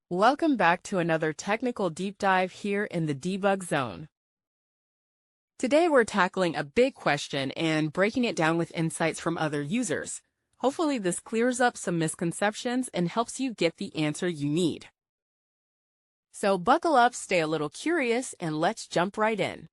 Welcome back to another technical deep dive here in the Debug Zone. Today we're tackling a big question and breaking it down with insights from other users. Hopefully this clears up some misconceptions and helps you get the answer you need. So buckle up, stay a little curious, and let's jump right in.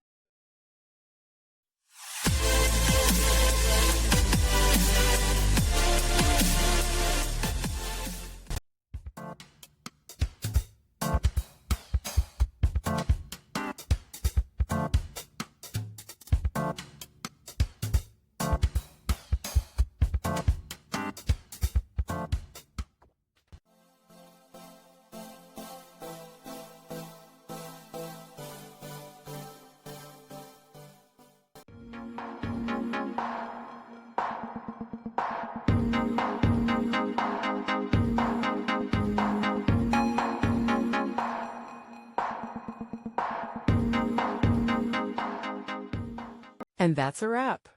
And that's a wrap.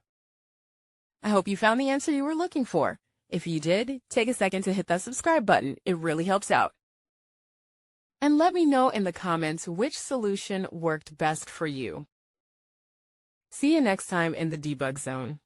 I hope you found the answer you were looking for. If you did, take a second to hit that subscribe button. It really helps out. And let me know in the comments which solution worked best for you. See you next time in the Debug Zone.